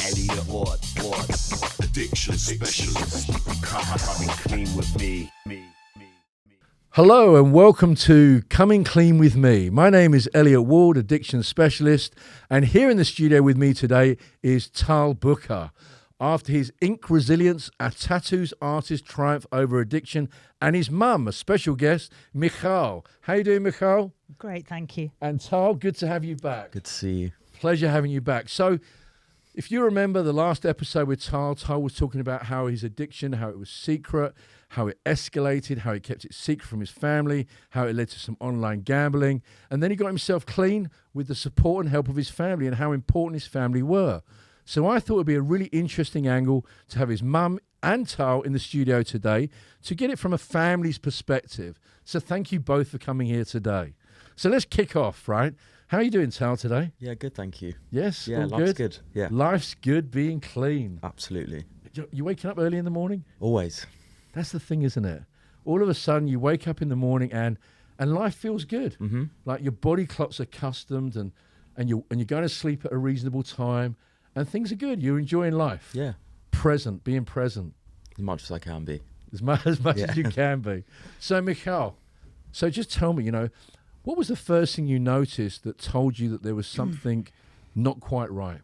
Elliott, addiction specialist. Coming clean with me. Hello and welcome to Coming Clean with Me. My name is Elliott Wald, addiction specialist, and here in the studio with me today is Tal Booker. After his ink resilience, a tattoos artist triumph over addiction, and his mum, a special guest, Michal. How you doing, Michal? Great, thank you. And Tal, good to have you back. Good to see you. Pleasure having you back. So, if you remember the last episode with Tal was talking about how his addiction, how it was secret, how it escalated, how he kept it secret from his family, how it led to some online gambling, and then he got himself clean with the support and help of his family and how important his family were. So I thought it would be a really interesting angle to have his mum and Tal in the studio today to get it from a family's perspective. So thank you both for coming here today. So let's kick off, right? How are you doing, Tal, today? Yeah, good, thank you. Yes, Yeah, all life's good? good. Yeah, Life's good, being clean. absolutely. You waking up early in the morning? Always. That's the thing, isn't it? All of a sudden you wake up in the morning and life feels good. Mm-hmm. Like your body clock's accustomed and you're going to sleep at a reasonable time and things are good. You're enjoying life. Yeah, Present, being present. as much as I can be. As much Yeah. as you can be. So, Michal, just tell me, what was the first thing you noticed that told you that there was something not quite right?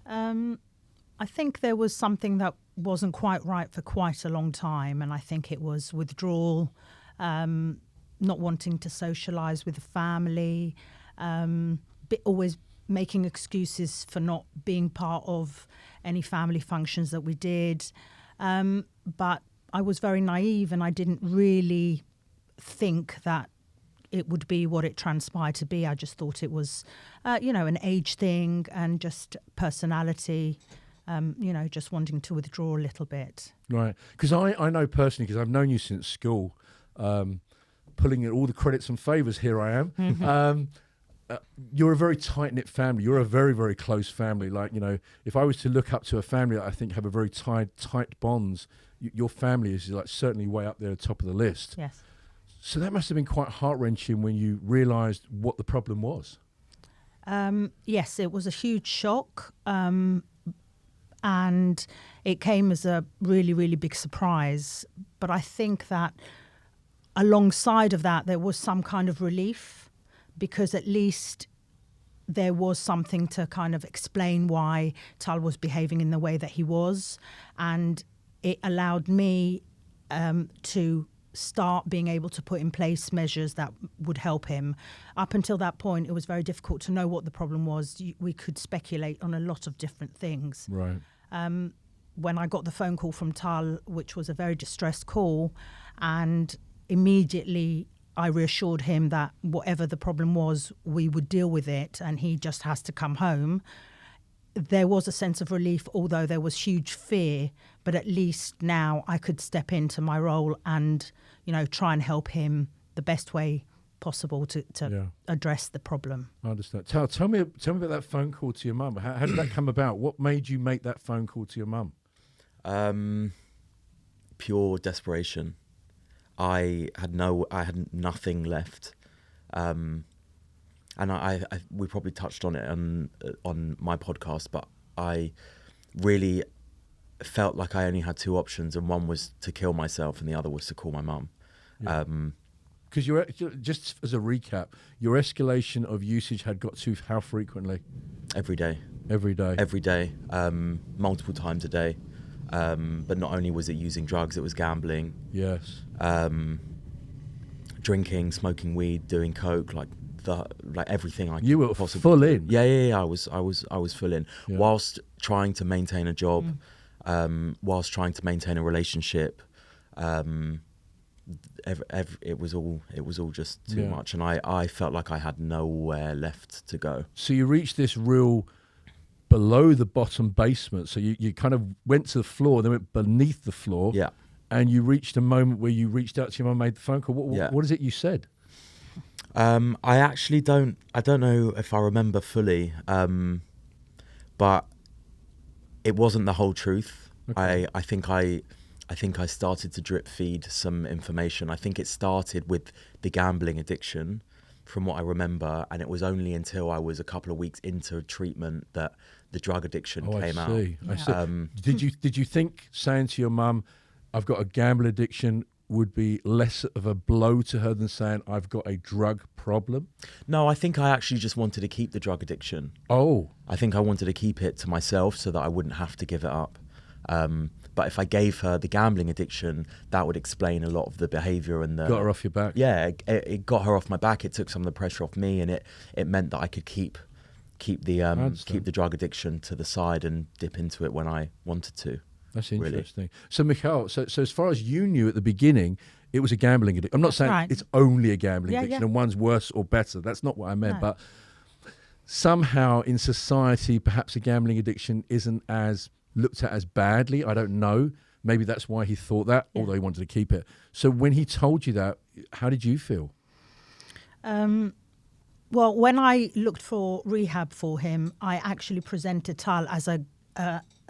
I think there was something that wasn't quite right for quite a long time, and I think it was withdrawal, not wanting to socialise with the family, always making excuses for not being part of any family functions that we did. But I was very naive and I didn't really think that it would be what it transpired to be. I just thought it was, an age thing and just personality, just wanting to withdraw a little bit. Right. Because I know personally, because I've known you since school, pulling in all the credits and favours, here I am. Mm-hmm. You're a very tight-knit family. You're a very, very close family. Like, if I was to look up to a family that I think have a very tight bonds, your family is like certainly way up there at the top of the list. Yes. So that must have been quite heart-wrenching when you realised what the problem was. Yes, it was a huge shock. And it came as a really, really big surprise. But I think that alongside of that, there was some kind of relief, because at least there was something to kind of explain why Tal was behaving in the way that he was. And it allowed me to start being able to put in place measures that would help him. Up until that point, it was very difficult to know what the problem was. We could speculate on a lot of different things. Right. When I got the phone call from Tal, which was a very distressed call, and immediately I reassured him that whatever the problem was, we would deal with it and he just has to come home. There was a sense of relief, although there was huge fear, but at least now I could step into my role and, try and help him the best way possible to address the problem. I understand. Tell me about that phone call to your mum. How did that come about? What made you make that phone call to your mum? Pure desperation. I had nothing left, and we probably touched on it on my podcast, but I really felt like I only had two options, and one was to kill myself, and the other was to call my mum. Yeah. Because just as a recap, your escalation of usage had got to how frequently? Every day, multiple times a day. But not only was it using drugs, it was gambling. Yes. Drinking, smoking weed, doing coke, like everything I You were possibly full in. Yeah. I was full in, whilst trying to maintain a job, whilst trying to maintain a relationship. It was all just too much, and I felt like I had nowhere left to go. So you reached this real below the bottom basement. So you kind of went to the floor, then went beneath the floor. Yeah. And you reached a moment where you reached out to your mum, made the phone call. What is it you said? I actually don't know if I remember fully, but it wasn't the whole truth. Okay. I think I started to drip feed some information. I think it started with the gambling addiction, from what I remember, and it was only until I was a couple of weeks into treatment that the drug addiction came out. I see. Did you think saying to your mum, "I've got a gambling addiction," would be less of a blow to her than saying, "I've got a drug problem"? No, I think I actually just wanted to keep the drug addiction. Oh, I think I wanted to keep it to myself so that I wouldn't have to give it up. But if I gave her the gambling addiction, that would explain a lot of the behaviour and the... Got her off your back. Yeah, it got her off my back. It took some of the pressure off me, and it meant that I could keep the drug addiction to the side and dip into it when I wanted to. That's interesting. Really. So, Michal, so as far as you knew at the beginning, it was a gambling addiction. I'm not saying it's only a gambling addiction and one's worse or better. That's not what I meant. But somehow in society, perhaps a gambling addiction isn't as looked at as badly. I don't know. Maybe that's why he thought that, although he wanted to keep it. So when he told you that, how did you feel? Well, when I looked for rehab for him, I actually presented Tal as a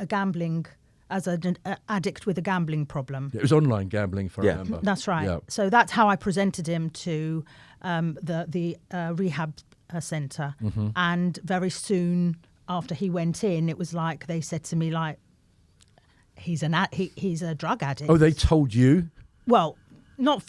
gambling, as an addict with a gambling problem. It was online gambling, if I remember. That's right. Yeah. So that's how I presented him to the rehab centre. Mm-hmm. And very soon after he went in, it was like they said to me, like, he's a drug addict. Oh, they told you? Well, not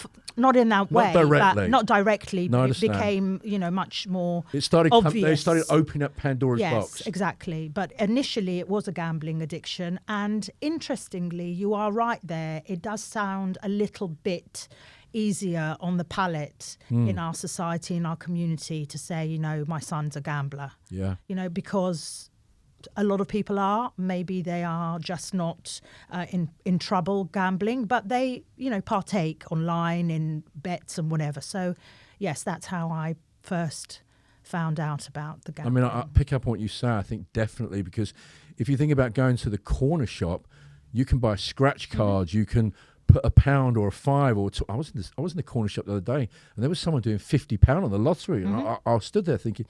in that way. Not directly. No, I it understand. became, much more It started. obvious. They started opening up Pandora's box. Yes, exactly. But initially, it was a gambling addiction. And interestingly, you are right there. It does sound a little bit easier on the palate in our society, in our community, to say, my son's a gambler. Yeah. Because a lot of people are. Maybe they are just not in trouble gambling, but they, partake online in bets and whatever. So, yes, that's how I first found out about the gambling. I pick up on what you say. I think definitely, because if you think about going to the corner shop, you can buy scratch cards. You can put £1 or £5 or I was in the corner shop the other day, and there was someone doing £50 on the lottery, and I stood there thinking.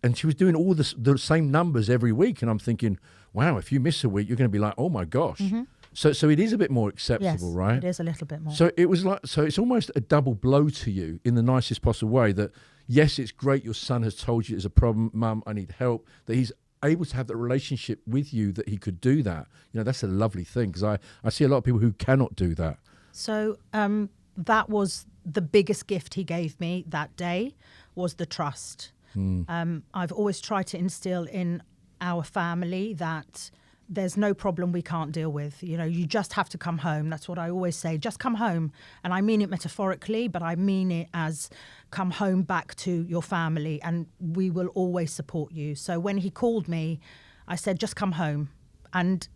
And she was doing all the same numbers every week. And I'm thinking, wow, if you miss a week, you're going to be like, oh, my gosh. Mm-hmm. So it is a bit more acceptable, yes, right? It is a little bit more. So it was so it's almost a double blow to you in the nicest possible way that, yes, it's great your son has told you there's a problem, Mum, I need help, that he's able to have that relationship with you, that he could do that. That's a lovely thing, because I see a lot of people who cannot do that. So that was the biggest gift he gave me that day, was the trust. I've always tried to instill in our family that there's no problem we can't deal with. You just have to come home. That's what I always say. Just come home. And I mean it metaphorically, but I mean it as come home back to your family, and we will always support you. So when he called me, I said, just come home. And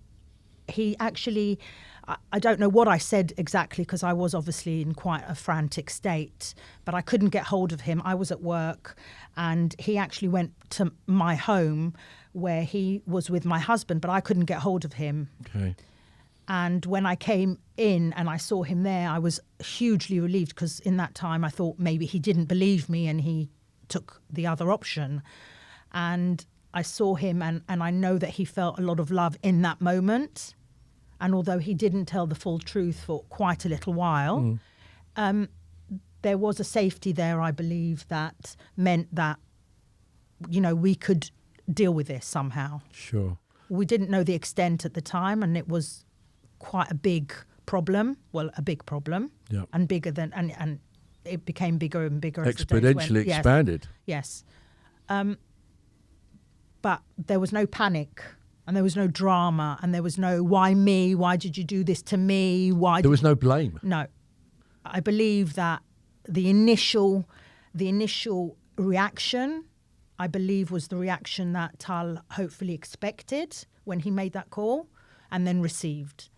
he actually, I don't know what I said exactly, because I was obviously in quite a frantic state, but I couldn't get hold of him. I was at work, and he actually went to my home where he was with my husband, but I couldn't get hold of him. Okay. And when I came in and I saw him there, I was hugely relieved, because in that time I thought maybe he didn't believe me and he took the other option. And I saw him, and I know that he felt a lot of love in that moment. And although he didn't tell the full truth for quite a little while, there was a safety there, I believe, that meant that, we could deal with this somehow. Sure. We didn't know the extent at the time, and it was quite a big problem. Well, a big problem. Yeah. And bigger than, and it became bigger and bigger as the days went. Exponentially expanded. Yes. But there was no panic. And there was no drama, and there was no, why me? Why did you do this to me? There was no blame. No. I believe that the initial reaction, I believe, was the reaction that Tal hopefully expected when he made that call, and then received.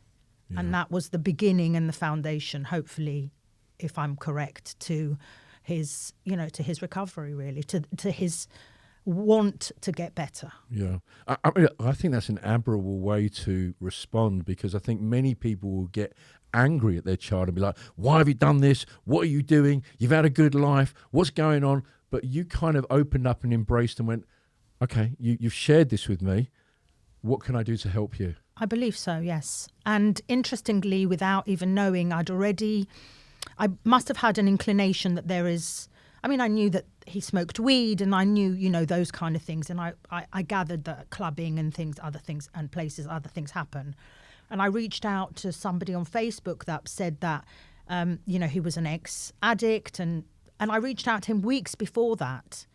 Yeah. And that was the beginning and the foundation, hopefully, if I'm correct, to his, to his recovery, really, to his want to get better. Yeah. I think that's an admirable way to respond, because I think many people will get angry at their child and be like, why have you done this? What are you doing? You've had a good life. What's going on? But you kind of opened up and embraced and went, okay, you've shared this with me. What can I do to help you? I believe so, yes. And interestingly, without even knowing, I must have had an inclination that there is, I knew that he smoked weed, and I knew, you know, those kind of things. And I gathered that clubbing and other things and places, other things happen. And I reached out to somebody on Facebook that said that, you know, he was an ex-addict. And I reached out to him weeks before that.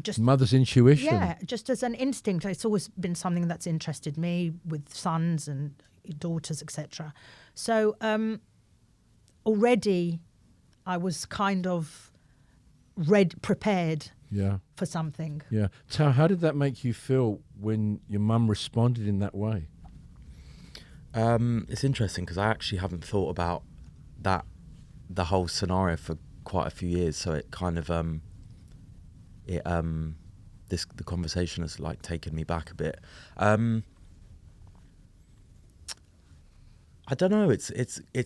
Just Mother's intuition. Yeah, just as an instinct. It's always been something that's interested me with sons and daughters, etc. So already I was kind of prepared for something. Yeah. Tal, how did that make you feel when your mum responded in that way? It's interesting because I actually haven't thought about the whole scenario for quite a few years. So it kind of the conversation has like taken me back a bit. I don't know. It's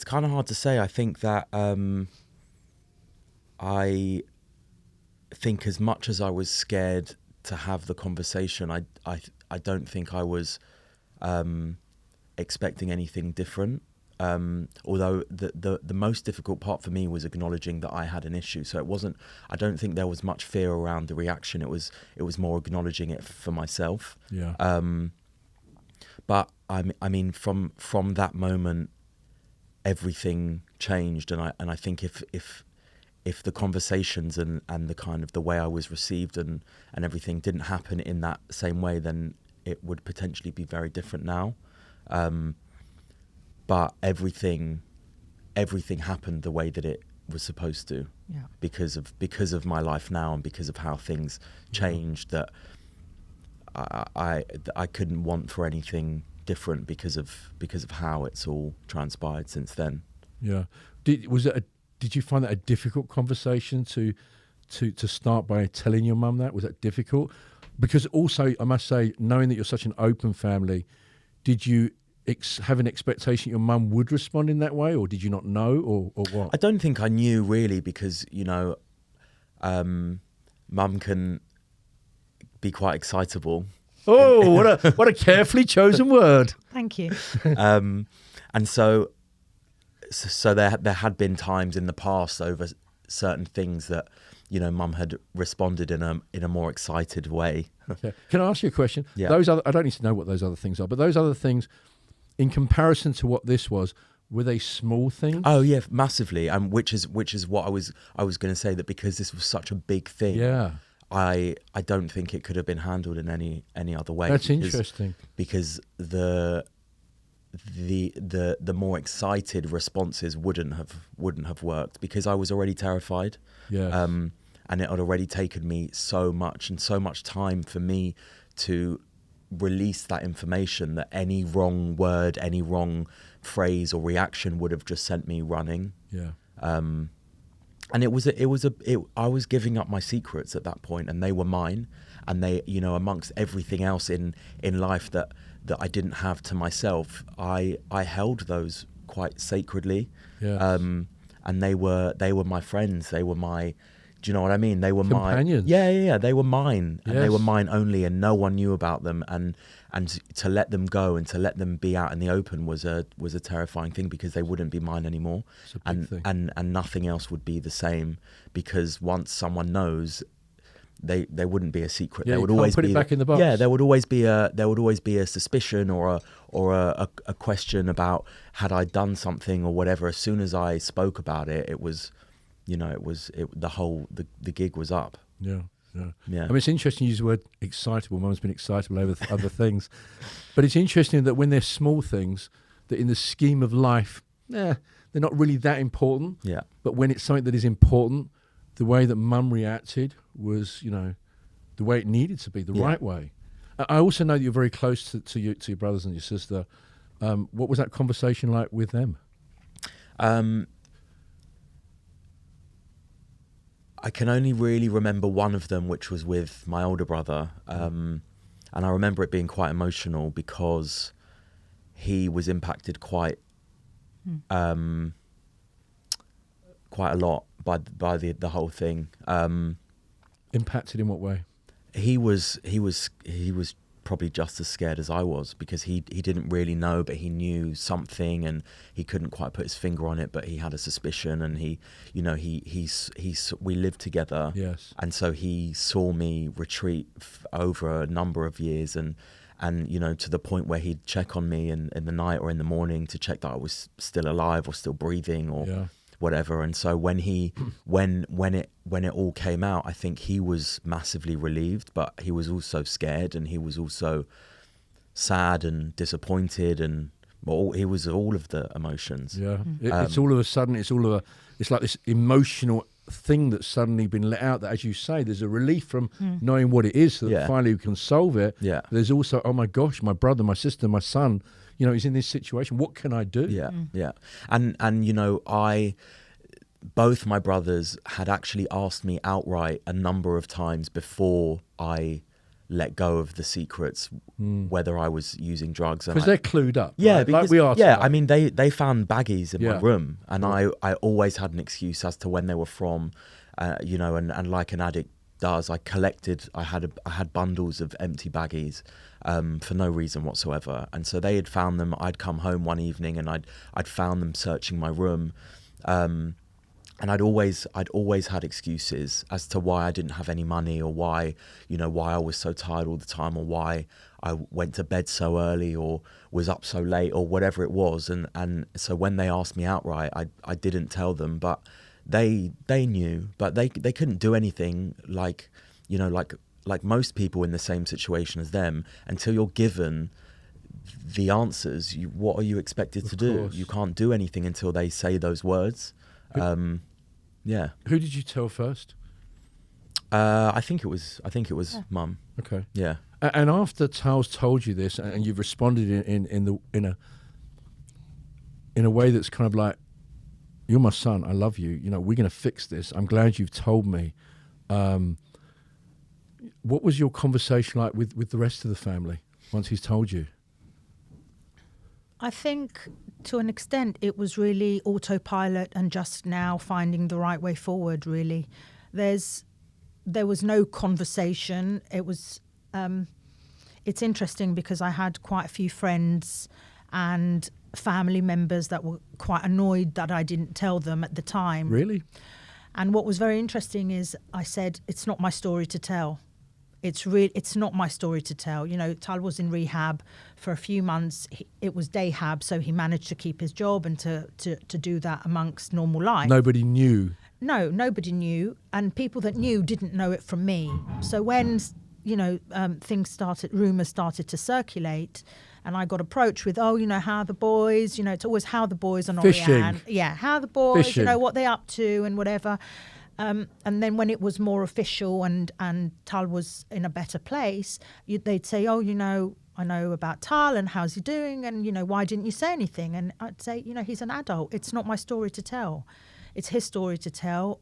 kind of hard to say. I think that I think as much as I was scared to have the conversation, I don't think I was expecting anything different. Although the most difficult part for me was acknowledging that I had an issue. So it wasn't. I don't think there was much fear around the reaction. It was more acknowledging it for myself. Yeah. But I mean, from that moment, everything changed, and I think if the conversations and the kind of the way I was received and everything didn't happen in that same way, then it would potentially be very different now. But everything happened the way that it was supposed to, because of my life now and because of how things changed. That I couldn't want for anything different because of how it's all transpired since then. Yeah. Did you find that a difficult conversation to start by telling your mum that? Was that difficult? Because also, I must say, knowing that you're such an open family, did you have an expectation your mum would respond in that way, or did you not know, or what? I don't think I knew really, because, you know, mum can be quite excitable. Oh, what a carefully chosen word. Thank you. And so there had been times in the past over certain things that, you know, mum had responded in a more excited way. Okay. Can I ask you a question? Yeah. I don't need to know what those other things are, but those other things, in comparison to what this was, were they small things? Oh yeah, massively. Which is what I was going to say, that because this was such a big thing. Yeah. I don't think it could have been handled in any other way. That's interesting. Because the more excited responses wouldn't have worked, because I was already terrified. Yeah. And it had already taken me so much time for me to release that information, that any wrong word, any wrong phrase or reaction would have just sent me running. Yeah. And I was giving up my secrets at that point, and they were mine, and they, you know, amongst everything else in life that I didn't have to myself, I held those quite sacredly. Yeah. And they were my friends. They were my, do you know what I mean? They were companions. Yeah. They were mine, and they Yes. were mine only, and no one knew about them. And to let them go and to let them be out in the open was a terrifying thing, because they wouldn't be mine anymore. It's a big thing. And nothing else would be the same, because once someone knows, they wouldn't be a secret. Yeah, There you would can't always put be it back in the box. Yeah, there would always be a suspicion or a question about had I done something or whatever. As soon as I spoke about it, it was, you know, the gig was up. Yeah. Yeah. I mean, it's interesting you use the word excitable. Mum's been excitable over other things. But it's interesting that when they're small things, that in the scheme of life, they're not really that important. Yeah. But when it's something that is important, the way that Mum reacted was, you know, the way it needed to be, the right way. I also know that you're very close to your brothers and your sister. What was that conversation like with them? I can only really remember one of them, which was with my older brother. And I remember it being quite emotional, because he was impacted quite a lot by the whole thing. Impacted in what way? He was probably just as scared as I was, because he didn't really know, but he knew something, and he couldn't quite put his finger on it, but he had a suspicion, and we lived together. Yes. And so he saw me retreat over a number of years, and to the point where he'd check on me in the night or in the morning to check that I was still alive or still breathing or whatever. And so when it all came out, I think he was massively relieved, but he was also scared, and he was also sad and disappointed, and he was all of the emotions. Yeah, it's all of a sudden, it's like this emotional thing that's suddenly been let out, that, as you say, there's a relief from knowing what it is, so that finally we can solve it. Yeah. There's also, oh my gosh, my brother, my sister, my son, he's in this situation. What can I do? Yeah. And both my brothers had actually asked me outright a number of times before I let go of the secrets, whether I was using drugs. Because they're clued up. Yeah, right? because, like we are. Yeah, I mean, they found baggies in my room, and I always had an excuse as to when they were from, and like an addict does, I had bundles of empty baggies for no reason whatsoever. And so they had found them. I'd come home one evening and I'd found them searching my room. And I'd always had excuses as to why I didn't have any money, or why I was so tired all the time, or why I went to bed so early, or was up so late, or whatever it was. And so when they asked me outright, I didn't tell them, but they knew, but they couldn't do anything like most people in the same situation as them until you're given the answers. What are you expected to do? You can't do anything until they say those words. Yeah. Who did you tell first? I think it was Mum. Okay. Yeah. And after Tal's told you this, and you've responded in a way that's kind of like, you're my son, I love you, we're going to fix this, I'm glad you've told me. What was your conversation like with the rest of the family once he's told you? I think to an extent it was really autopilot and just now finding the right way forward, really. There was no conversation. It was it's interesting because I had quite a few friends and family members that were quite annoyed that I didn't tell them at the time. Really? And what was very interesting is I said, it's not my story to tell. It's not my story to tell. Tal was in rehab for a few months. It was dayhab, so he managed to keep his job and to do that amongst normal life. Nobody knew. No, nobody knew, and people that knew didn't know it from me. So when rumours started to circulate, and I got approached with, how are the boys? It's always how the boys are not fishing. Yeah, how the boys, fishing. What they up to and whatever. And then when it was more official and Tal was in a better place, they'd say, I know about Tal and how's he doing, and why didn't you say anything? And I'd say, he's an adult. It's not my story to tell. It's his story to tell.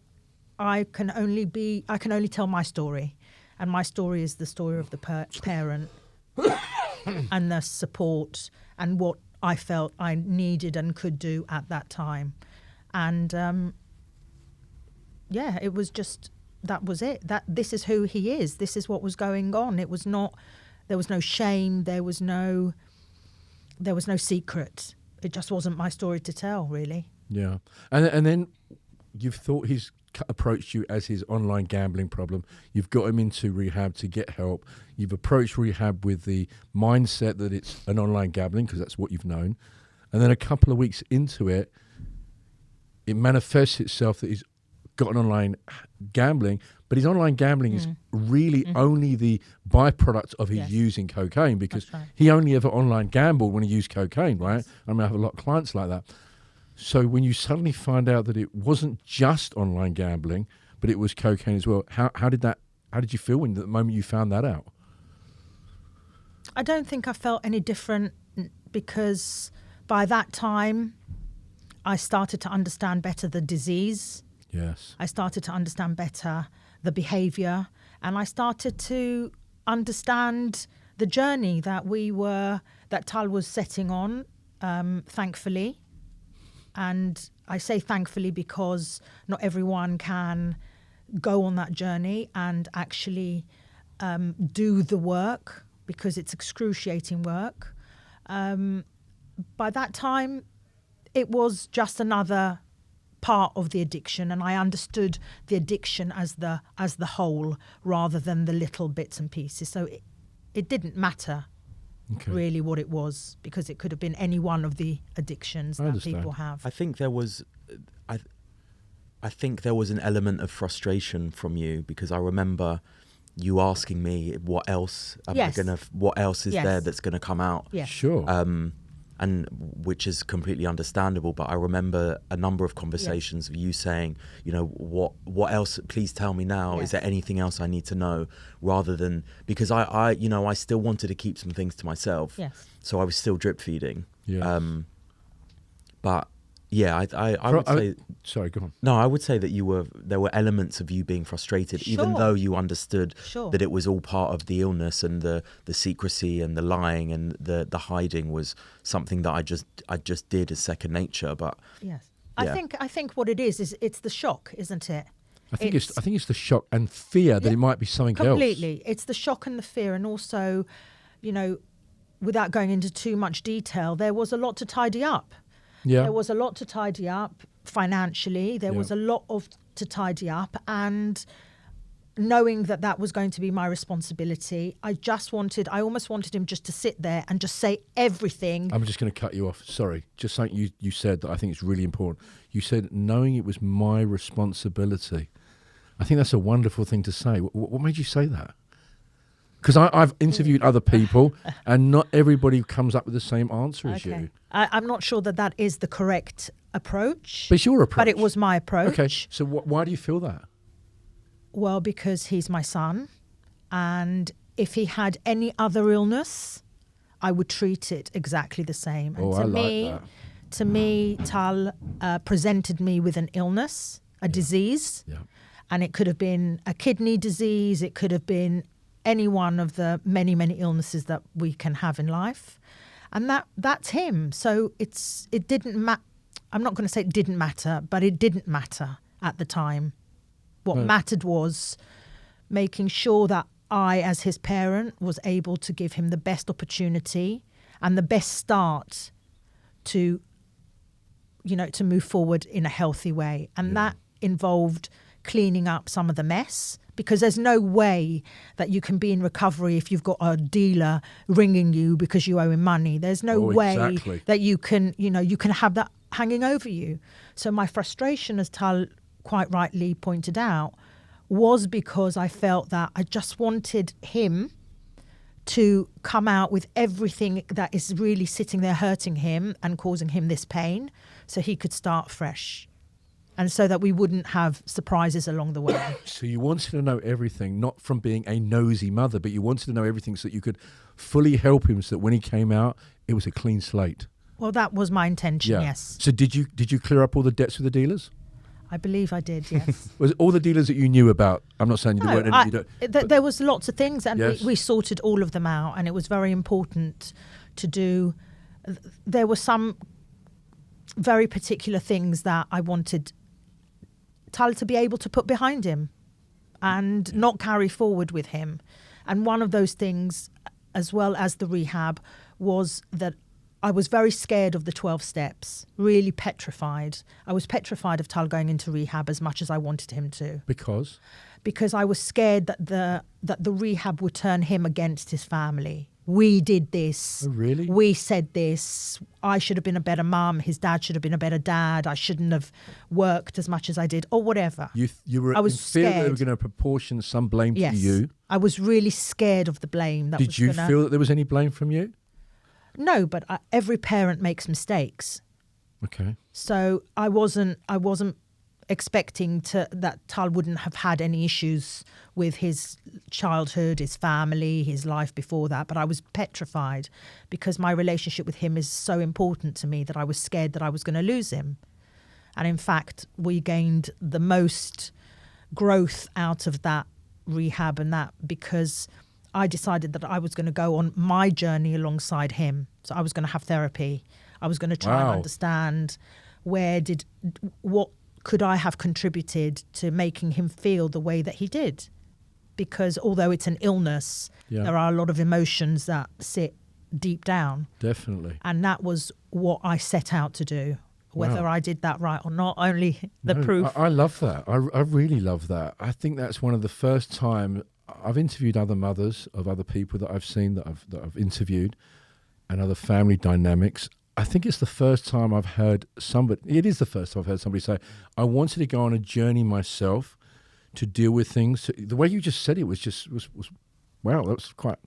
I can only tell my story, and my story is the story of the parent and the support and what I felt I needed and could do at that time. And it was just, that was it. This is who he is. This is what was going on. There was no shame. There was no secret. It just wasn't my story to tell, really. Yeah. And then you've thought he's approached you as his online gambling problem. You've got him into rehab to get help. You've approached rehab with the mindset that it's an online gambling, because that's what you've known. And then a couple of weeks into it, it manifests itself that he's got an online gambling, but his online gambling is really only the byproduct of his using cocaine, because he only ever online gambled when he used cocaine, right? Yes. I mean, I have a lot of clients like that. So when you suddenly find out that it wasn't just online gambling, but it was cocaine as well, how did you feel when the moment you found that out? I don't think I felt any different, because by that time I started to understand better the disease. Yes. I started to understand better the behaviour, and I started to understand the journey that Tal was setting on, thankfully. And I say thankfully because not everyone can go on that journey and actually do the work because it's excruciating work. By that time, it was just another part of the addiction, and I understood the addiction as the whole rather than the little bits and pieces. So it didn't matter really what it was, because it could have been any one of the addictions that people have. I think there was an element of frustration from you, because I remember you asking me what else what else is there that's going to come out. Yes. Sure. And which is completely understandable, but I remember a number of conversations of you saying, what else, please tell me now. Is there anything else I need to know? Rather than, because I still wanted to keep some things to myself. Yes. So I was still drip feeding. Yes. But yeah, I would say. Sorry, go on. No, I would say that there were elements of you being frustrated, even though you understood that it was all part of the illness, and the secrecy and the lying and the hiding was something that I just did as second nature. But yes, yeah. I think what it is it's the shock, isn't it? I think it's the shock and fear that it might be something else. Completely, it's the shock and the fear, and also, without going into too much detail, there was a lot to tidy up. Yeah. There was a lot to tidy up financially. There was a lot to tidy up, and knowing that was going to be my responsibility, I almost wanted him just to sit there and just say everything. I'm just going to cut you off. Sorry. Just something you said that I think is really important. You said knowing it was my responsibility. I think that's a wonderful thing to say. What made you say that? Because I've interviewed other people, and not everybody comes up with the same answer as you. I'm not sure that is the correct approach. But it's your approach. But it was my approach. Okay, so why do you feel that? Well, because he's my son, and if he had any other illness, I would treat it exactly the same. And to me, Tal presented me with an illness, a disease, and it could have been a kidney disease, it could have been any one of the many, many illnesses that we can have in life. And that's him. So it didn't matter. I'm not going to say it didn't matter, but it didn't matter at the time. What mattered was making sure that I, as his parent, was able to give him the best opportunity and the best start to move forward in a healthy way. And that involved cleaning up some of the mess, because there's no way that you can be in recovery if you've got a dealer ringing you because you owe him money. There's no way that you can have that hanging over you. So my frustration, as Tal quite rightly pointed out, was because I felt that I just wanted him to come out with everything that is really sitting there hurting him and causing him this pain, so he could start fresh. And so that we wouldn't have surprises along the way. So you wanted to know everything, not from being a nosy mother, but you wanted to know everything so that you could fully help him, so that when he came out, it was a clean slate. Well, that was my intention, yes. So did you clear up all the debts with the dealers? I believe I did, yes. Was it all the dealers that you knew about? I'm not saying you weren't. There was lots of things, and we sorted all of them out, and it was very important to do. There were some very particular things that I wanted Tal to be able to put behind him and not carry forward with him. And one of those things, as well as the rehab, was that I was very scared of the 12 steps, really petrified. I was petrified of Tal going into rehab as much as I wanted him to. Because? Because I was scared that the rehab would turn him against his family. We did this. Oh, really? We said this. I should have been a better mum. His dad should have been a better dad. I shouldn't have worked as much as I did, or whatever. I was scared that they were going to proportion some blame to you. I was really scared of the blame. Did you feel that there was any blame from you? No, but every parent makes mistakes. Okay. So I wasn't expecting that Tal wouldn't have had any issues with his childhood, his family, his life before that. But I was petrified because my relationship with him is so important to me that I was scared that I was going to lose him. And in fact, we gained the most growth out of that rehab and that because I decided that I was going to go on my journey alongside him. So I was going to have therapy. I was going to try and understand what could I have contributed to making him feel the way that he did. because although it's an illness, Yeah. there are a lot of emotions that sit deep down. Definitely. And that was what I set out to do. Whether Wow. I did that right or not, only the No, proof. I love that. I really love that. I think that's one of the first time I've interviewed other mothers of other people that I've seen that I've interviewed, and other family dynamics. I think it's the first time I've heard somebody. It is the first time I've heard somebody say, "I wanted to go on a journey myself to deal with things." The way you just said it was wow. That was quite.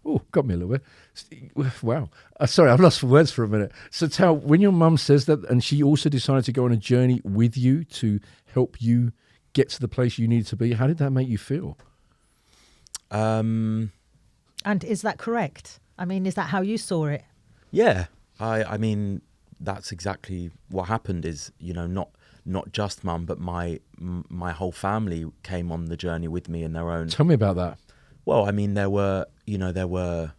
Oh, got me a little bit. Wow. Sorry, I've lost words for a minute. So, Tal, when your mum says that, and she also decided to go on a journey with you to help you get to the place you needed to be, how did that make you feel? And is that correct? I mean, is that how you saw it? Yeah, I mean, that's exactly what happened. Is, you know, not just mum, but my whole family came on the journey with me in their own. Tell me about that. Well, I mean, there were a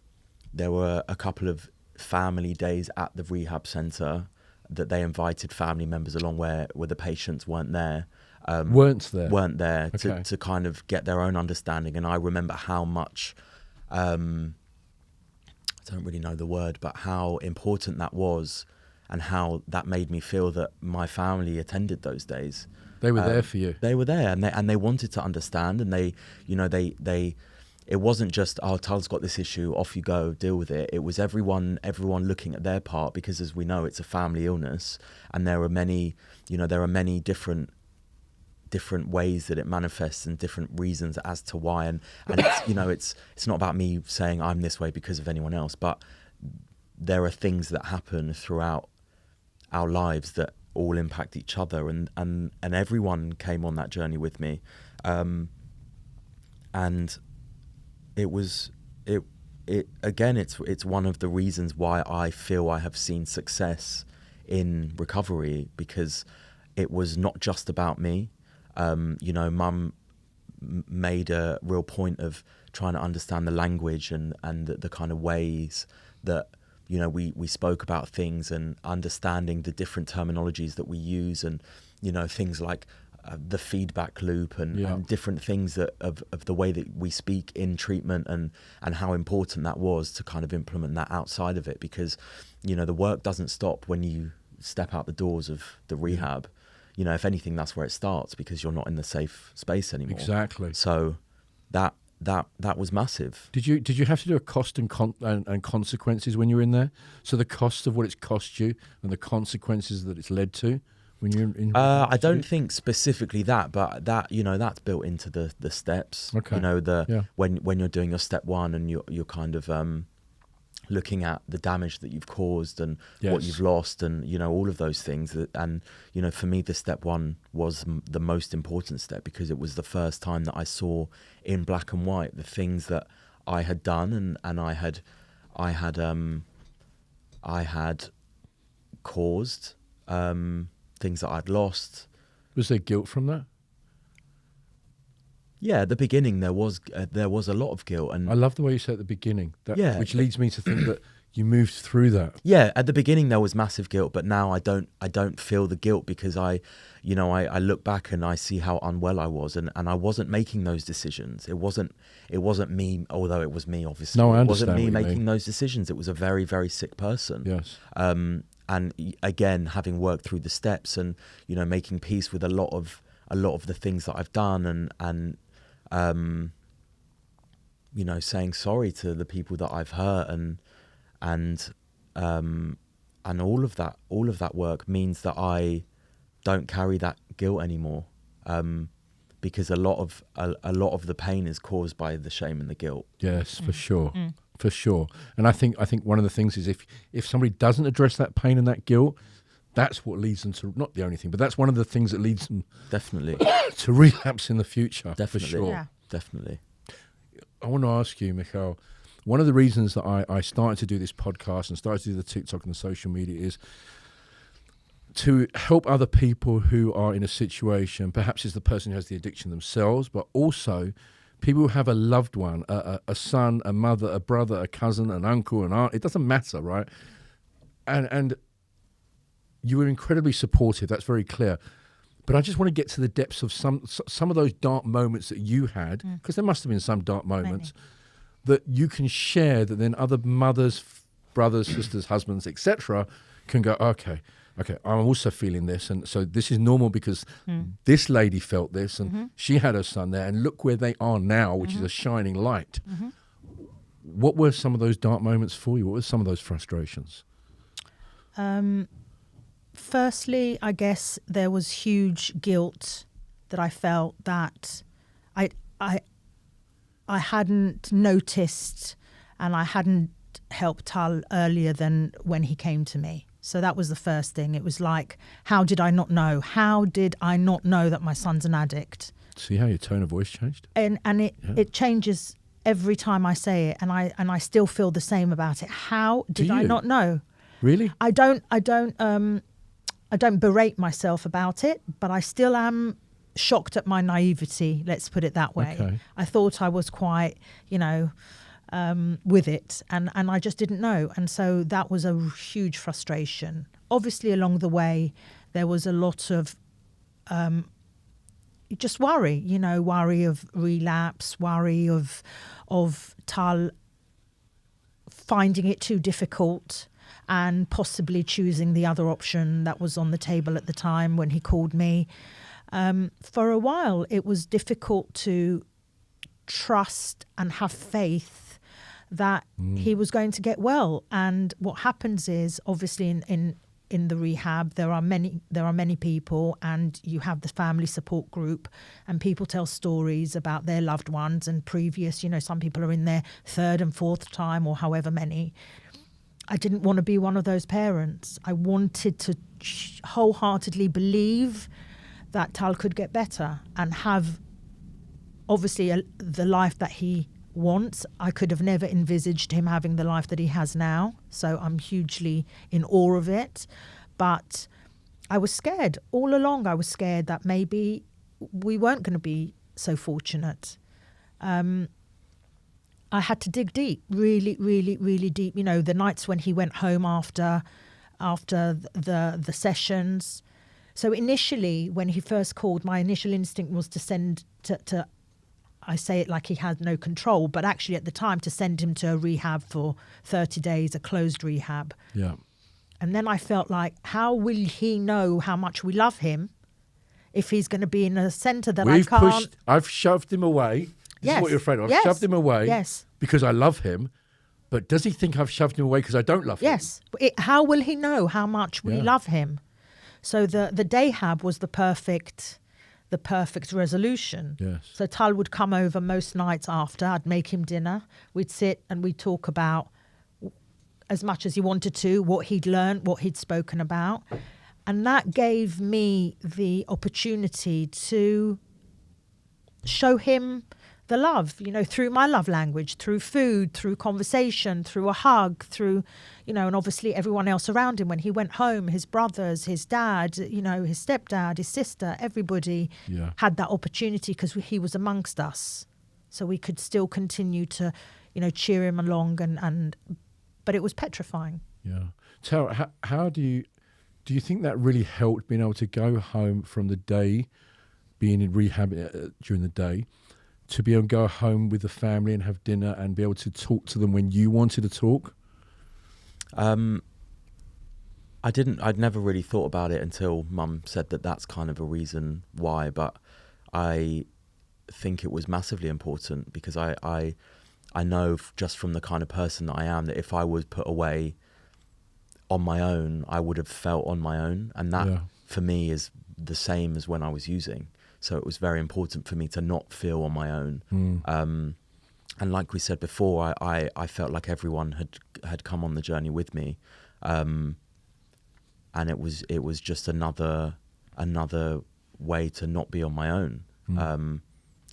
couple of family days at the rehab centre that they invited family members along where the patients weren't there. Weren't there? Weren't there Okay. to kind of get their own understanding. And I remember how much, I don't really know the word, but how important that was, and how that made me feel that my family attended those days. They were there for you. They were there, and they wanted to understand, and they it wasn't just, oh, Tal's got this issue, off you go, deal with it. It was everyone looking at their part, because as we know, it's a family illness, and there are many different ways that it manifests and different reasons as to why. And it's, it's not about me saying I'm this way because of anyone else, but there are things that happen throughout our lives that all impact each other, and everyone came on that journey with me. And it's one of the reasons why I feel I have seen success in recovery, because it was not just about me. Mum made a real point of trying to understand the language and the kind of ways that, we spoke about things, and understanding the different terminologies that we use, and, things like the feedback loop and different things that of the way that we speak in treatment, and how important that was to kind of implement that outside of it, because, the work doesn't stop when you step out the doors of the rehab. If anything, that's where it starts, because you're not in the safe space anymore. Exactly. So that was massive. Did you have to do a cost and consequences when you were in there? So the cost of what it's cost you and the consequences that it's led to when you're in I don't think specifically that, but that, that's built into the steps. Okay. When you're doing your step one, and you're kind of looking at the damage that you've caused, and what you've lost, and all of those things. And for me, the step one was the most important step, because it was the first time that I saw in black and white the things that I had done, and I had caused, things that I'd lost. Was there guilt from that? Yeah, at the beginning there was a lot of guilt, and I love the way you said at the beginning. Yeah. Which leads me to think that you moved through that. yeah, at the beginning there was massive guilt, but now I don't feel the guilt, because I look back and I see how unwell I was, and I wasn't making those decisions. It wasn't me, although it was me, obviously. No, I It understand wasn't me what you making mean. those decisions. It was a very, very sick person. Yes. And again, having worked through the steps, and making peace with a lot of the things that I've done, and saying sorry to the people that I've hurt, and all of that work means that I don't carry that guilt anymore, because a lot of the pain is caused by the shame and the guilt. Yes, for sure. For sure. And I think one of the things is if somebody doesn't address that pain and that guilt, that's what leads them to, not the only thing, but that's one of the things that leads them Definitely. to relapse in the future. Definitely. For sure. Yeah. Definitely. I want to ask you, Michal, one of the reasons that I started to do this podcast and started to do the TikTok and the social media is to help other people who are in a situation, perhaps it's the person who has the addiction themselves, but also people who have a loved one, a son, a mother, a brother, a cousin, an uncle, an aunt. It doesn't matter, right? And you were incredibly supportive. That's very clear. But I just want to get to the depths of some of those dark moments that you had, because there must have been some dark moments that you can share, that then other mothers, brothers, sisters, husbands, etc., can go, okay, I'm also feeling this, and so this is normal because this lady felt this, and she had her son there, and look where they are now, which is a shining light. What were some of those dark moments for you? What were some of those frustrations? Firstly, I guess there was huge guilt that I felt that I hadn't noticed, and I hadn't helped Tal earlier than when he came to me. So that was the first thing. It was like, how did I not know? How did I not know that my son's an addict? See how your tone of voice changed? And it changes every time I say it, and I still feel the same about it. How did I not know? Really? I don't berate myself about it, but I still am shocked at my naivety, let's put it that way. Okay. I thought I was quite, with it, and I just didn't know. And so that was a huge frustration. Obviously, along the way, there was a lot of just worry, worry of relapse, worry of Tal finding it too difficult and possibly choosing the other option that was on the table at the time when he called me. For a while, it was difficult to trust and have faith that he was going to get well. And what happens is, obviously, in the rehab, there are many people, and you have the family support group, and people tell stories about their loved ones and previous, some people are in their third and fourth time or however many. I didn't want to be one of those parents. I wanted to wholeheartedly believe that Tal could get better and have, obviously, the life that he wants. I could have never envisaged him having the life that he has now. So I'm hugely in awe of it. But I was scared. All along, I was scared that maybe we weren't going to be so fortunate. I had to dig deep, really, really, really deep. The nights when he went home after the sessions. So initially, when he first called, my initial instinct was to send to I say it like he had no control, but actually at the time to send him to a rehab for 30 days, a closed rehab. Yeah. And then I felt like, how will he know how much we love him if he's going to be in a centre that I can't... I've shoved him away. This is what you're afraid of. I've shoved him away because I love him. But does he think I've shoved him away because I don't love him? Yes. How will he know how much we love him? So the day hab was the perfect resolution. Yes. So Tal would come over most nights after. I'd make him dinner. We'd sit and we'd talk about, as much as he wanted to, what he'd learned, what he'd spoken about. And that gave me the opportunity to show him the love, through my love language, through food, through conversation, through a hug, through, and obviously everyone else around him when he went home, his brothers, his dad, his stepdad, his sister, everybody had that opportunity because he was amongst us. So we could still continue to, cheer him along but it was petrifying. Yeah. Tara, how do you think that really helped being able to go home from the day, being in rehab during the day, to be able to go home with the family and have dinner and be able to talk to them when you wanted to talk? I'd never really thought about it until Mum said that that's kind of a reason why, but I think it was massively important because I know just from the kind of person that I am that if I was put away on my own, I would have felt on my own. And that for me is the same as when I was using. So it was very important for me to not feel on my own. And like we said before, I felt like everyone had come on the journey with me. And it was just another way to not be on my own,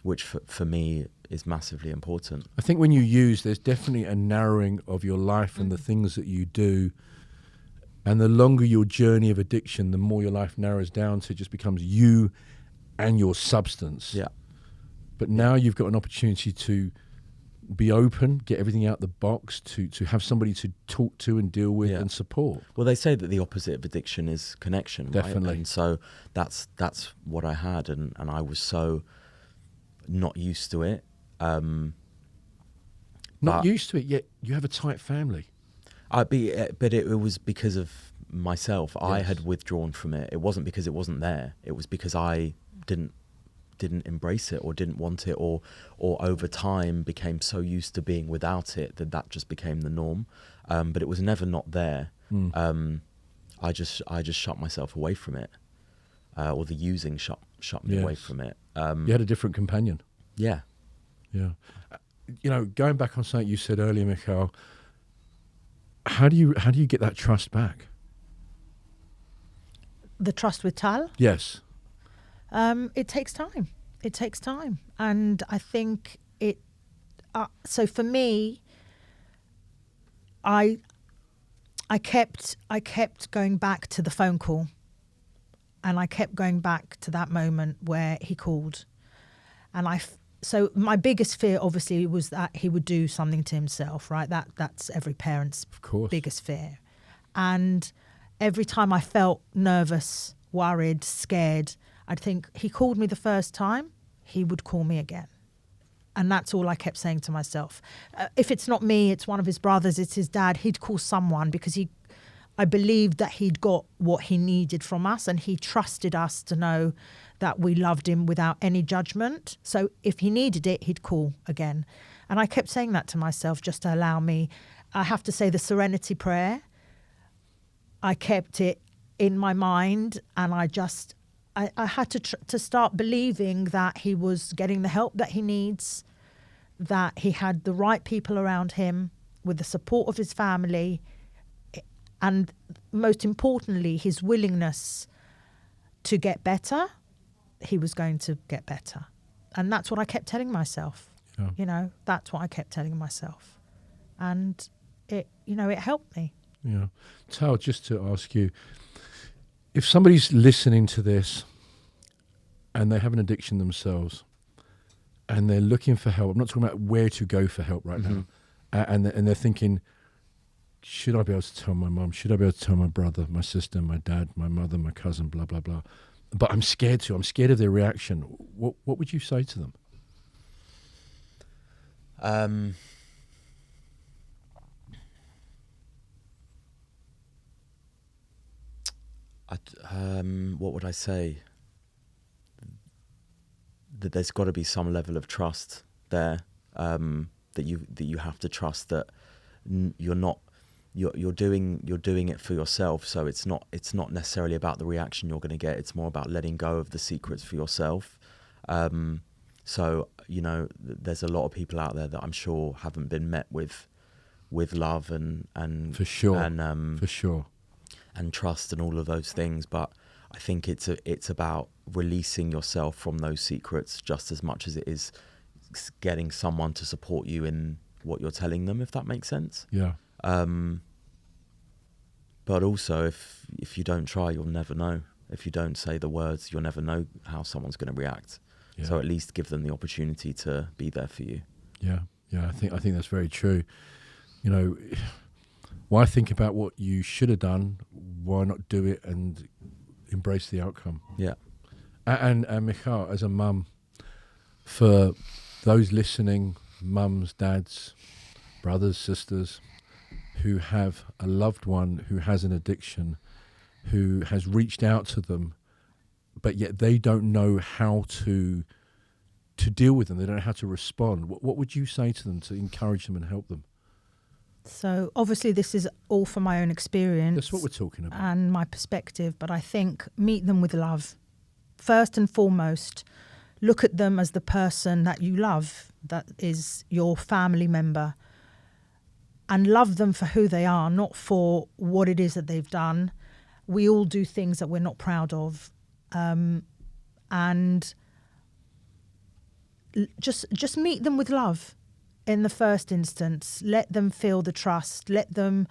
which for me is massively important. I think when you use, there's definitely a narrowing of your life and the things that you do. And the longer your journey of addiction, the more your life narrows down to just becomes you and your substance. Yeah. But now you've got an opportunity to be open, get everything out the box, to have somebody to talk to and deal with and support. Well, they say that the opposite of addiction is connection, Definitely. right? And so that's what I had, and I was so not used to it. Not used to it, yet you have a tight family. But it was because of myself. I Yes. had withdrawn from it. It wasn't because it wasn't there. It was because I didn't embrace it, or didn't want it, or over time became so used to being without it that just became the norm. But it was never not there. I just shut myself away from it, or the using shut me away from it. You had a different companion. Yeah. Yeah. You know, going back on something you said earlier, Michal, how do you get that trust back? The trust with Tal? Yes. It takes time. It takes time. And I think so for me, I kept going back to the phone call, and I kept going back to that moment where he called. And so my biggest fear obviously was that he would do something to himself, right? That's every parent's biggest fear. And every time I felt nervous, worried, scared, I'd think, he called me the first time, he would call me again. And that's all I kept saying to myself. If it's not me, it's one of his brothers, it's his dad, he'd call someone, because I believed that he'd got what he needed from us, and he trusted us to know that we loved him without any judgment. So if he needed it, he'd call again. And I kept saying that to myself just to allow me. I have to say the serenity prayer, I kept it in my mind, and I had to start believing that he was getting the help that he needs, that he had the right people around him with the support of his family, and most importantly, his willingness to get better. He was going to get better. And that's what I kept telling myself. Yeah. You know, that's what I kept telling myself. And it helped me. Yeah. Tal, just to ask you, if somebody's listening to this and they have an addiction themselves and they're looking for help, I'm not talking about where to go for help right now, and they're thinking, should I be able to tell my mum? Should I be able to tell my brother, my sister, my dad, my mother, my cousin, blah, blah, blah. But I'm scared to. I'm scared of their reaction. What would you say to them? What would I say? That there's got to be some level of trust there. That you have to trust that you're doing it for yourself. So it's not necessarily about the reaction you're going to get. It's more about letting go of the secrets for yourself. So there's a lot of people out there that I'm sure haven't been met with love and for sure, and for sure, and trust and all of those things. But I think it's about releasing yourself from those secrets just as much as it is getting someone to support you in what you're telling them, if that makes sense. Yeah. But also, if you don't try, you'll never know. If you don't say the words, you'll never know how someone's going to react. Yeah. So at least give them the opportunity to be there for you. Yeah, I think that's very true. You know, why think about what you should have done? Why not do it and embrace the outcome? Yeah. And Michal, as a mum, for those listening, mums, dads, brothers, sisters, who have a loved one who has an addiction, who has reached out to them, but yet they don't know how to deal with them. They don't know how to respond. What would you say to them to encourage them and help them? So obviously this is all from my own experience. That's what we're talking about. And my perspective, but I think meet them with love. First and foremost, look at them as the person that you love, that is your family member, and love them for who they are, not for what it is that they've done. We all do things that we're not proud of. And just meet them with love in the first instance. Let them feel the trust. Let them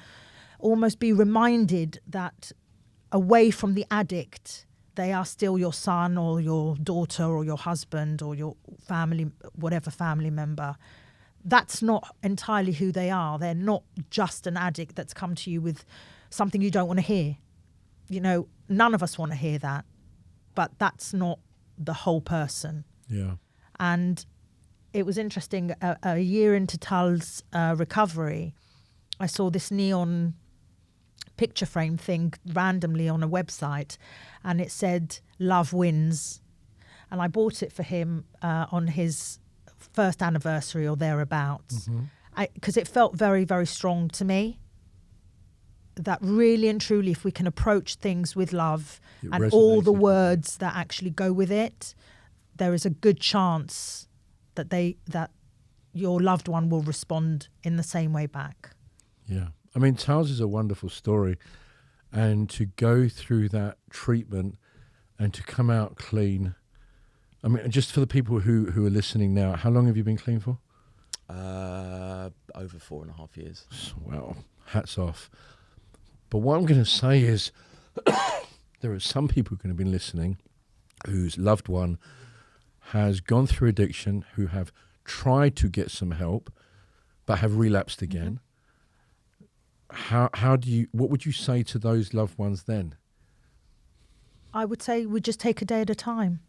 almost be reminded that away from the addict, they are still your son or your daughter or your husband or your family, whatever family member, that's not entirely who they are. They're not just an addict that's come to you with something you don't want to hear. You know, none of us want to hear that, but that's not the whole person. Yeah. And it was interesting, a year into Tal's recovery, I saw this neon picture frame thing randomly on a website, and it said, "Love wins." And I bought it for him on his first anniversary or thereabouts, because it felt very, very strong to me. That really and truly, if we can approach things with love and all the words that actually go with it, there is a good chance that your loved one will respond in the same way back. Yeah. I mean, Tal's is a wonderful story. And to go through that treatment and to come out clean. I mean, just for the people who are listening now, how long have you been clean for? Over 4.5 years. Well, hats off. But what I'm going to say is there are some people who are going to be listening whose loved one has gone through addiction, who have tried to get some help, but have relapsed again. What would you say to those loved ones then? I would say we just take a day at a time.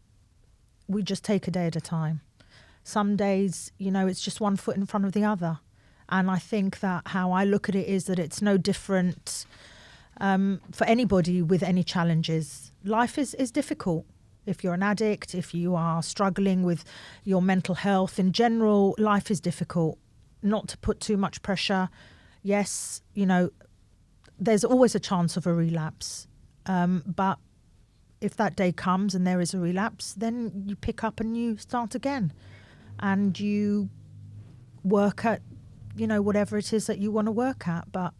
We just take a day at a time. Some days, you know, it's just one foot in front of the other. And I think that how I look at it is that it's no different for anybody with any challenges. Life is difficult. If you're an addict, if you are struggling with your mental health, in general, life is difficult. Not to put too much pressure. Yes, you know, there's always a chance of a relapse. But if that day comes and there is a relapse, then you pick up and you start again. And you work at, you know, whatever it is that you want to work at. But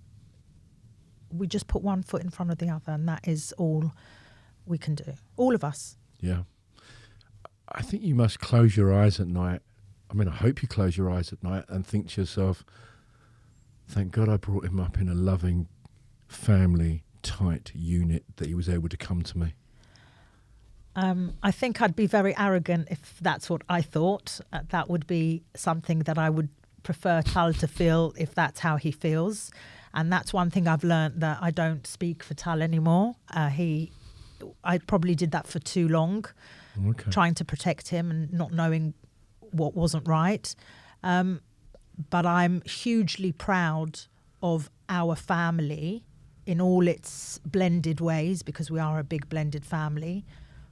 we just put one foot in front of the other, and that is all we can do. All of us. Yeah. I think you must close your eyes at night. I mean, I hope you close your eyes at night and think to yourself, thank God I brought him up in a loving, family, tight unit that he was able to come to me. I think I'd be very arrogant if that's what I thought. That would be something that I would prefer Tal to feel if that's how he feels. And that's one thing I've learned, that I don't speak for Tal anymore. I probably did that for too long, trying to protect him and not knowing what wasn't right. But I'm hugely proud of our family in all its blended ways, because we are a big blended family,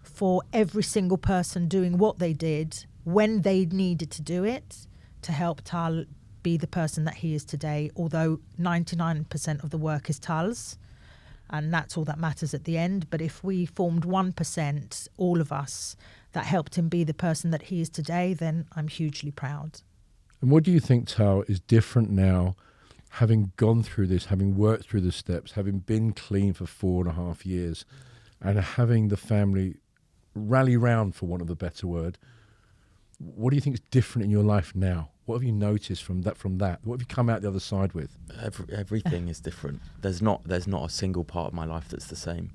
for every single person doing what they did when they needed to do it to help Tal be the person that he is today, although 99% of the work is Tal's, and that's all that matters at the end. But if we formed 1%, all of us, that helped him be the person that he is today, then I'm hugely proud. And what do you think, Tal, is different now, having gone through this, having worked through the steps, having been clean for 4.5 years, and having the family rally round, for want of a better word? What do you think is different in your life now? What have you noticed from that? What have you come out the other side with? Everything is different. There's not a single part of my life that's the same.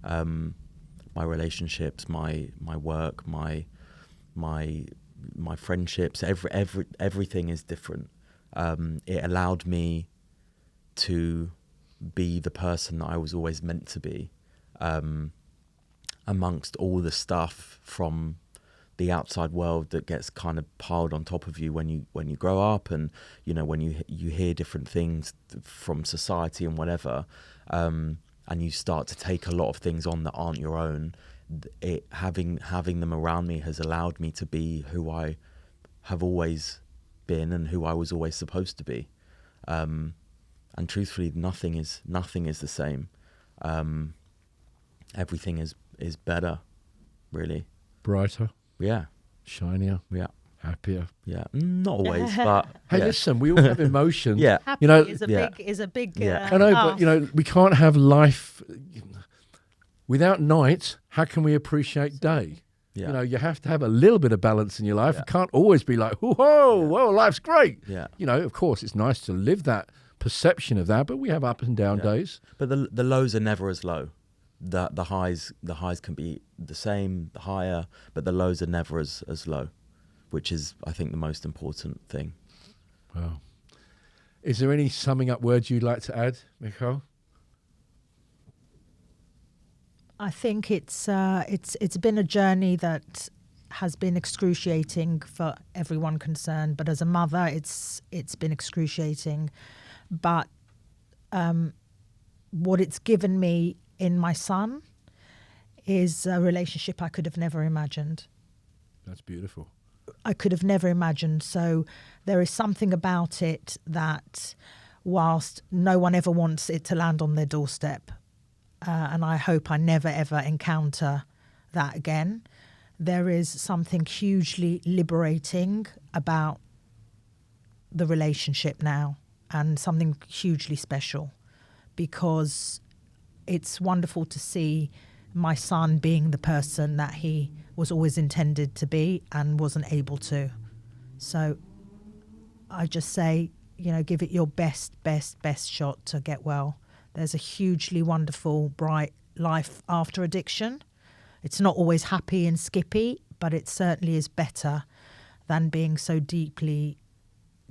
My relationships, my work, my friendships, everything is different. It allowed me to be the person that I was always meant to be, amongst all the stuff from the outside world that gets kind of piled on top of you when you grow up, and you know, when you hear different things from society and whatever, and you start to take a lot of things on that aren't your own. Having them around me has allowed me to be who I have always been and who I was always supposed to be. And truthfully, nothing is the same. Everything is better, really. Brighter. Yeah. Shinier. Yeah. Happier. Yeah. Not always, but hey, yeah. Listen, we all have emotions. Yeah. Happy You know, is a big. Yeah. I know, ask. but you know, we can't have life without night. How can we appreciate day? Yeah. You know, you have to have a little bit of balance in your life. You can't always be like, whoa, life's great. Yeah. You know, of course, it's nice to live that perception of that, but we have up and down days. But the lows are never as low. The highs can be the same, higher, but the lows are never as low, which is, I think, the most important thing. Wow. Is there any summing up words you'd like to add, Michal? I think it's been a journey that has been excruciating for everyone concerned. But as a mother, it's been excruciating. But what it's given me in my son is a relationship I could have never imagined. That's beautiful. I could have never imagined. So there is something about it that, whilst no one ever wants it to land on their doorstep, and I hope I never ever encounter that again, there is something hugely liberating about the relationship now, and something hugely special, because it's wonderful to see my son being the person that he was always intended to be and wasn't able to. So I just say, give it your best shot to get well. There's a hugely wonderful, bright life after addiction. It's not always happy and skippy, but it certainly is better than being so deeply,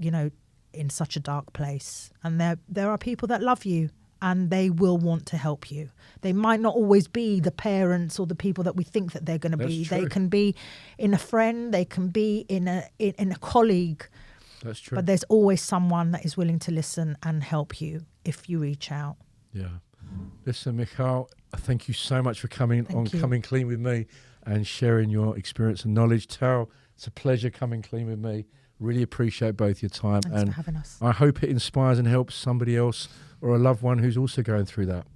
in such a dark place. And there are people that love you, and they will want to help you. They might not always be the parents or the people that we think that they're going to be. True. They can be in a friend, they can be in a colleague. That's true. But there's always someone that is willing to listen and help you if you reach out. Yeah. Listen, Michal, thank you so much for coming Coming Clean with me and sharing your experience and knowledge. Tal, it's a pleasure coming clean with me. Really appreciate both your time. Thanks for having us. I hope it inspires and helps somebody else or a loved one who's also going through that.